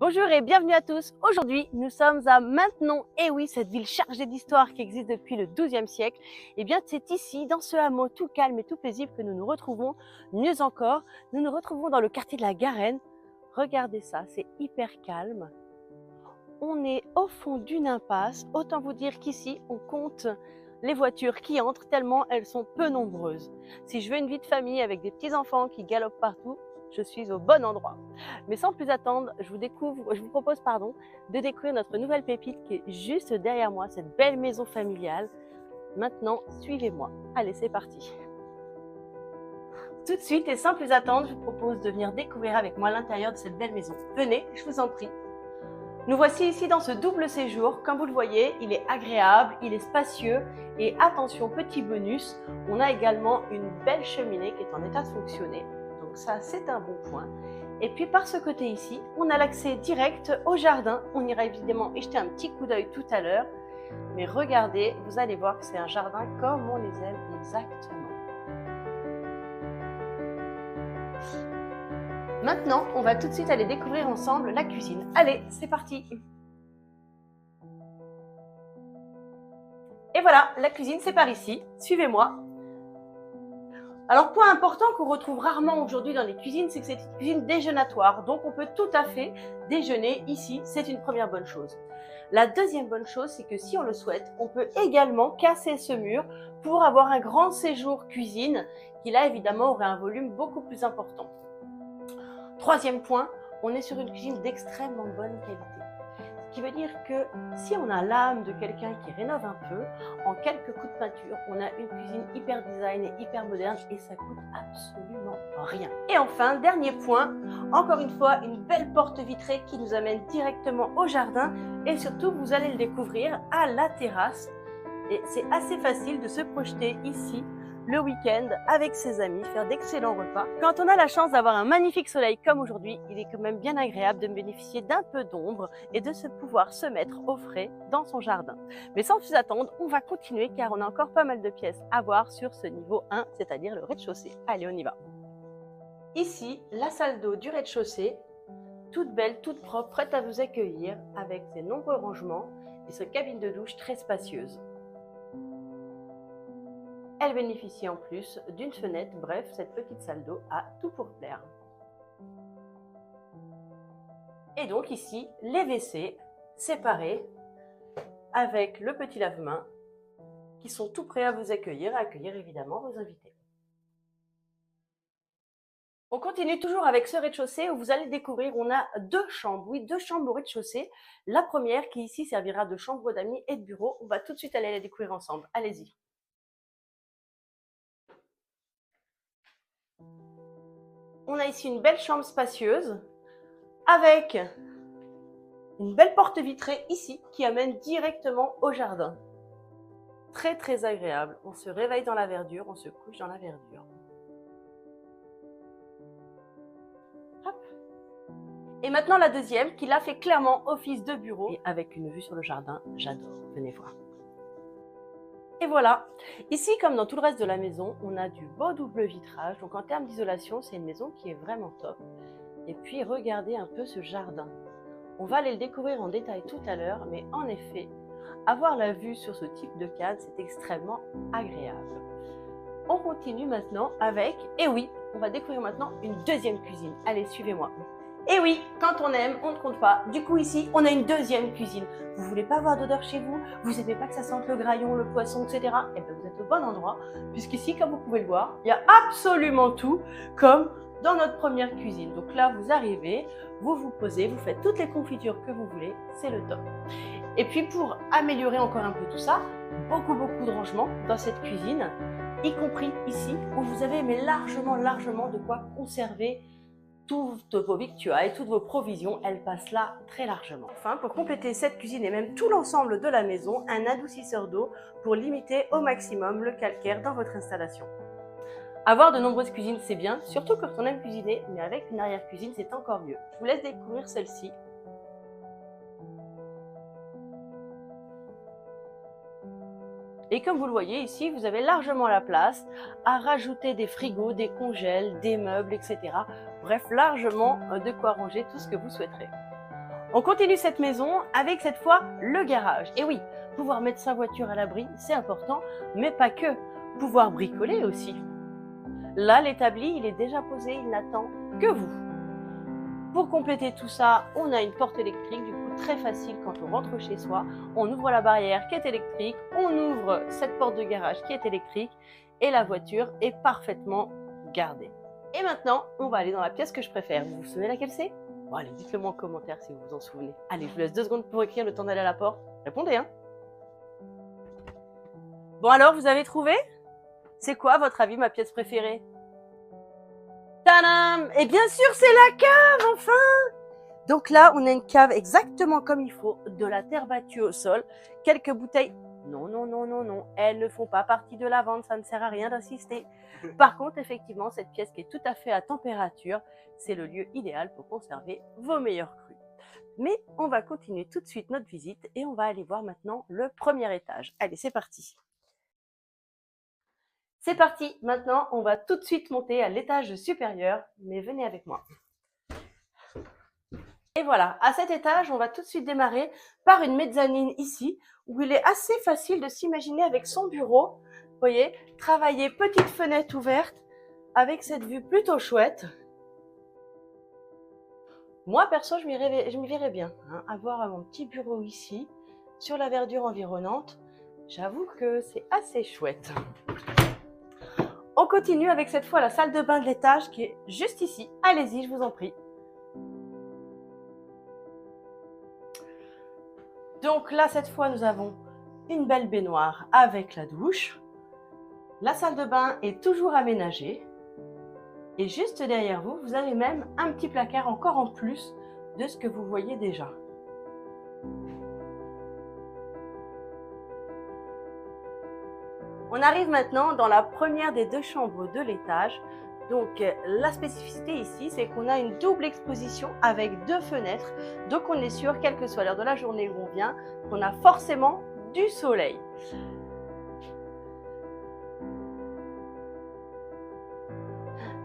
Bonjour et bienvenue à tous. Aujourd'hui, nous sommes à Maintenon. Et oui, cette ville chargée d'histoire qui existe depuis le XIIe siècle. Et bien, c'est ici, dans ce hameau tout calme et tout paisible que nous nous retrouvons. Mieux encore, nous nous retrouvons dans le quartier de la Garenne. Regardez ça, c'est hyper calme. On est au fond d'une impasse. Autant vous dire qu'ici, on compte les voitures qui entrent tellement elles sont peu nombreuses. Si je veux une vie de famille avec des petits-enfants qui galopent partout, je suis au bon endroit. Mais sans plus attendre, je vous propose de découvrir notre nouvelle pépite qui est juste derrière moi, cette belle maison familiale. Maintenant, suivez-moi. Allez, c'est parti. Tout de suite et sans plus attendre, je vous propose de venir découvrir avec moi l'intérieur de cette belle maison. Venez, je vous en prie. Nous voici ici dans ce double séjour. Comme vous le voyez, il est agréable, il est spacieux et attention, petit bonus, on a également une belle cheminée qui est en état de fonctionner. Donc ça, c'est un bon point. Et puis par ce côté ici, on a l'accès direct au jardin. On ira évidemment y jeter un petit coup d'œil tout à l'heure. Mais regardez, vous allez voir que c'est un jardin comme on les aime exactement. Maintenant, on va tout de suite aller découvrir ensemble la cuisine. Allez, c'est parti! Et voilà, la cuisine, c'est par ici. Suivez-moi. Alors, point important qu'on retrouve rarement aujourd'hui dans les cuisines, c'est que c'est une cuisine déjeunatoire. Donc, on peut tout à fait déjeuner ici. C'est une première bonne chose. La deuxième bonne chose, c'est que si on le souhaite, on peut également casser ce mur pour avoir un grand séjour cuisine qui, là, évidemment, aurait un volume beaucoup plus important. Troisième point, on est sur une cuisine d'extrêmement bonne qualité. Ce qui veut dire que si on a l'âme de quelqu'un qui rénove un peu, en quelques coups de peinture, on a une cuisine hyper design et hyper moderne et ça coûte absolument rien. Et enfin, dernier point, encore une fois, une belle porte vitrée qui nous amène directement au jardin et surtout, vous allez le découvrir à la terrasse. Et c'est assez facile de se projeter ici le week-end avec ses amis, faire d'excellents repas. Quand on a la chance d'avoir un magnifique soleil comme aujourd'hui, il est quand même bien agréable de bénéficier d'un peu d'ombre et de pouvoir se mettre au frais dans son jardin. Mais sans plus attendre, on va continuer car on a encore pas mal de pièces à voir sur ce niveau 1, c'est-à-dire le rez-de-chaussée. Allez, on y va. Ici, la salle d'eau du rez-de-chaussée, toute belle, toute propre, prête à vous accueillir avec ses nombreux rangements et sa cabine de douche très spacieuse. Elle bénéficie en plus d'une fenêtre, bref, cette petite salle d'eau a tout pour plaire. Et donc ici, les WC séparés avec le petit lave-mains qui sont tout prêts à vous accueillir, à accueillir évidemment vos invités. On continue toujours avec ce rez-de-chaussée où vous allez découvrir, on a deux chambres, oui, deux chambres au rez-de-chaussée. La première qui ici servira de chambre d'amis et de bureau, on va tout de suite aller la découvrir ensemble. Allez-y. On a ici une belle chambre spacieuse avec une belle porte vitrée ici qui amène directement au jardin. Très très agréable. On se réveille dans la verdure, on se couche dans la verdure. Hop. Et maintenant la deuxième qui là fait clairement office de bureau et avec une vue sur le jardin, j'adore. Venez voir. Et voilà, ici comme dans tout le reste de la maison, on a du beau double vitrage. Donc en termes d'isolation, c'est une maison qui est vraiment top. Et puis regardez un peu ce jardin. On va aller le découvrir en détail tout à l'heure, mais en effet, avoir la vue sur ce type de cadre, c'est extrêmement agréable. On continue maintenant avec, et oui, on va découvrir maintenant une deuxième cuisine. Allez, suivez-moi. Et oui, quand on aime, on ne compte pas. Du coup, ici, on a une deuxième cuisine. Vous voulez pas avoir d'odeur chez vous? Vous n'aimez pas que ça sente le graillon, le poisson, etc. Eh bien, vous êtes au bon endroit, puisqu'ici, comme vous pouvez le voir, il y a absolument tout, comme dans notre première cuisine. Donc là, vous arrivez, vous vous posez, vous faites toutes les confitures que vous voulez, c'est le top. Et puis, pour améliorer encore un peu tout ça, beaucoup de rangements dans cette cuisine, y compris ici, où vous avez mais largement de quoi conserver toutes vos victuailles, toutes vos provisions, elles passent là très largement. Enfin, pour compléter cette cuisine et même tout l'ensemble de la maison, un adoucisseur d'eau pour limiter au maximum le calcaire dans votre installation. Avoir de nombreuses cuisines, c'est bien, surtout quand on aime cuisiner, mais avec une arrière-cuisine, c'est encore mieux. Je vous laisse découvrir celle-ci. Et comme vous le voyez ici, vous avez largement la place à rajouter des frigos, des congèles, des meubles, etc. Bref, largement de quoi ranger tout ce que vous souhaiterez. On continue cette maison avec cette fois le garage. Et oui, pouvoir mettre sa voiture à l'abri, c'est important, mais pas que. Pouvoir bricoler aussi. Là, l'établi, il est déjà posé, il n'attend que vous. Pour compléter tout ça, on a une porte électrique, du coup très facile quand on rentre chez soi. On ouvre la barrière qui est électrique, on ouvre cette porte de garage qui est électrique et la voiture est parfaitement gardée. Et maintenant, on va aller dans la pièce que je préfère. Vous vous souvenez laquelle c'est? Bon, allez, dites-le moi en commentaire si vous vous en souvenez. Allez, je vous laisse 2 secondes pour écrire le temps d'aller à la porte. Répondez, hein. Bon alors, vous avez trouvé? C'est quoi, à votre avis, ma pièce préférée? Tadam! Et bien sûr, c'est la cave, enfin! Donc là, on a une cave exactement comme il faut, de la terre battue au sol, quelques bouteilles. Non, non, non, non, non, elles ne font pas partie de la vente, ça ne sert à rien d'insister. Par contre, effectivement, cette pièce qui est tout à fait à température, c'est le lieu idéal pour conserver vos meilleurs crus. Mais on va continuer tout de suite notre visite et on va aller voir maintenant le premier étage. Allez, c'est parti. C'est parti, maintenant on va tout de suite monter à l'étage supérieur, mais venez avec moi. Et voilà, à cet étage, on va tout de suite démarrer par une mezzanine ici, où il est assez facile de s'imaginer avec son bureau. Vous voyez, travailler petite fenêtre ouverte, avec cette vue plutôt chouette. Moi, perso, je m'y verrais bien, hein, avoir mon petit bureau ici, sur la verdure environnante. J'avoue que c'est assez chouette. On continue avec cette fois la salle de bain de l'étage qui est juste ici. Allez-y, je vous en prie. Donc là, cette fois, nous avons une belle baignoire avec la douche. La salle de bain est toujours aménagée. Et juste derrière vous, vous avez même un petit placard encore en plus de ce que vous voyez déjà. On arrive maintenant dans la première des 2 chambres de l'étage. Donc la spécificité ici, c'est qu'on a une double exposition avec 2 fenêtres. Donc on est sûr, quelle que soit l'heure de la journée où on vient, qu'on a forcément du soleil.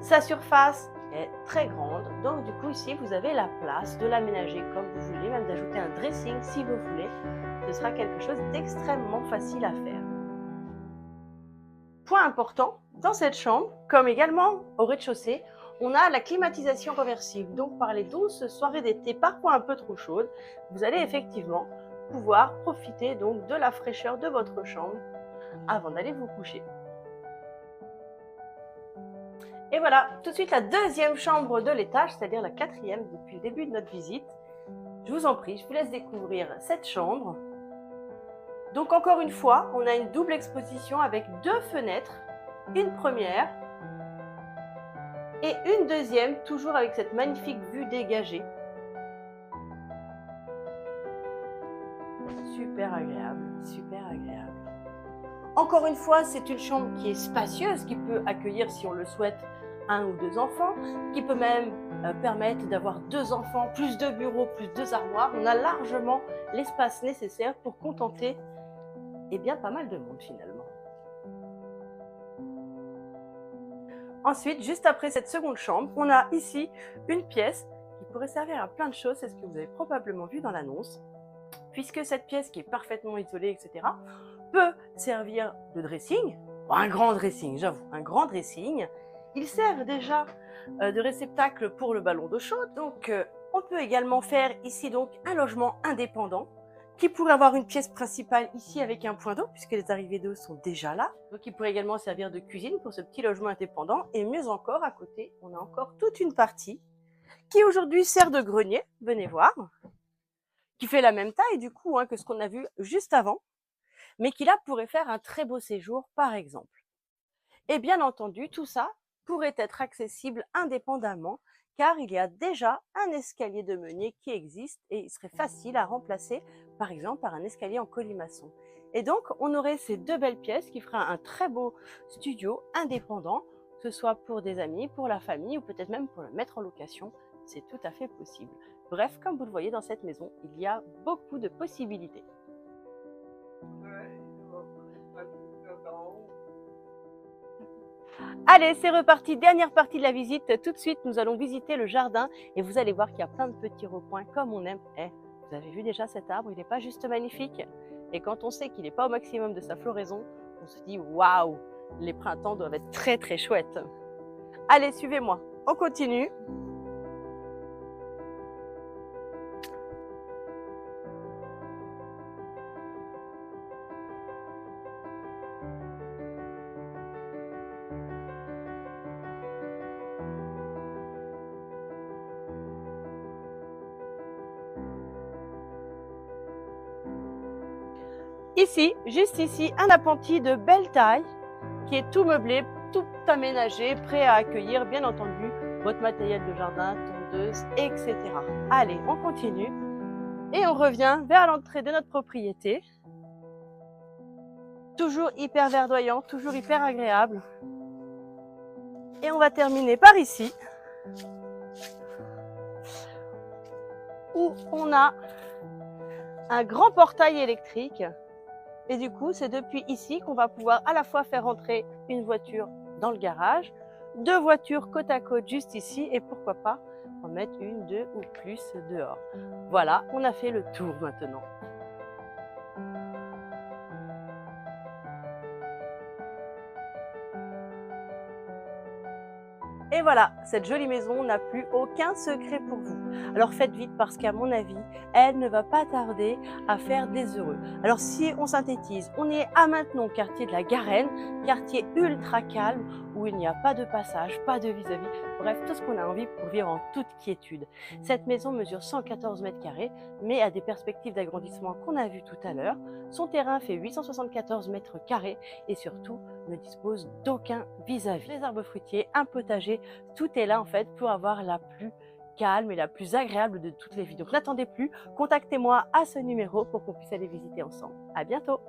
Sa surface est très grande, donc du coup ici vous avez la place de l'aménager comme vous voulez, même d'ajouter un dressing si vous voulez. Ce sera quelque chose d'extrêmement facile à faire. Point important, dans cette chambre, comme également au rez-de-chaussée, on a la climatisation réversible. Donc par les douces soirées d'été, parfois un peu trop chaudes, vous allez effectivement pouvoir profiter donc de la fraîcheur de votre chambre avant d'aller vous coucher. Et voilà, tout de suite la 2e chambre de l'étage, c'est-à-dire la 4e depuis le début de notre visite. Je vous en prie, je vous laisse découvrir cette chambre. Donc encore une fois, on a une double exposition avec 2 fenêtres, une première et une deuxième, toujours avec cette magnifique vue dégagée. Super agréable, super agréable. Encore une fois, c'est une chambre qui est spacieuse, qui peut accueillir, si on le souhaite, 1 ou 2 enfants, qui peut même permettre d'avoir 2 enfants, plus de bureaux, plus 2 armoires. On a largement l'espace nécessaire pour contenter bien pas mal de monde finalement. Ensuite, juste après cette seconde chambre, on a ici une pièce qui pourrait servir à plein de choses, c'est ce que vous avez probablement vu dans l'annonce, puisque cette pièce qui est parfaitement isolée, etc., peut servir de dressing, un grand dressing, j'avoue, un grand dressing. Il sert déjà de réceptacle pour le ballon d'eau chaude, donc on peut également faire ici donc un logement indépendant, qui pourrait avoir une pièce principale ici avec un point d'eau, puisque les arrivées d'eau sont déjà là. Donc il pourrait également servir de cuisine pour ce petit logement indépendant. Et mieux encore, à côté, on a encore toute une partie qui aujourd'hui sert de grenier, venez voir, qui fait la même taille du coup que ce qu'on a vu juste avant, mais qui là pourrait faire un très beau séjour par exemple. Et bien entendu, tout ça pourrait être accessible indépendamment, car il y a déjà un escalier de meunier qui existe et il serait facile à remplacer, par exemple, par un escalier en colimaçon. Et donc, on aurait ces 2 belles pièces qui feraient un très beau studio indépendant, que ce soit pour des amis, pour la famille ou peut-être même pour le mettre en location. C'est tout à fait possible. Bref, comme vous le voyez dans cette maison, il y a beaucoup de possibilités. Allez, c'est reparti, dernière partie de la visite. Tout de suite, nous allons visiter le jardin et vous allez voir qu'il y a plein de petits recoins comme on aime. Vous avez vu déjà cet arbre, il n'est pas juste magnifique? Et quand on sait qu'il n'est pas au maximum de sa floraison, on se dit waouh, les printemps doivent être très très chouettes. Allez, suivez-moi, on continue. Ici, juste ici, un appentis de belle taille qui est tout meublé, tout aménagé, prêt à accueillir, bien entendu, votre matériel de jardin, tondeuse, etc. Allez, on continue et on revient vers l'entrée de notre propriété. Toujours hyper verdoyant, toujours hyper agréable. Et on va terminer par ici, où on a un grand portail électrique. Et du coup, c'est depuis ici qu'on va pouvoir à la fois faire entrer une voiture dans le garage, 2 voitures côte à côte juste ici, et pourquoi pas en mettre 1, 2 ou plus dehors. Voilà, on a fait le tour maintenant. Et voilà, cette jolie maison n'a plus aucun secret pour vous. Alors faites vite parce qu'à mon avis, elle ne va pas tarder à faire des heureux. Alors si on synthétise, on est à Maintenon, quartier de la Garenne, quartier ultra calme où il n'y a pas de passage, pas de vis-à-vis, bref, tout ce qu'on a envie pour vivre en toute quiétude. Cette maison mesure 114 mètres carrés, mais a des perspectives d'agrandissement qu'on a vues tout à l'heure. Son terrain fait 874 mètres carrés et surtout ne dispose d'aucun vis-à-vis. Les arbres fruitiers, un potager, tout est là en fait pour avoir la plus calme et la plus agréable de toutes les vies. Donc n'attendez plus, contactez-moi à ce numéro pour qu'on puisse aller visiter ensemble. À bientôt!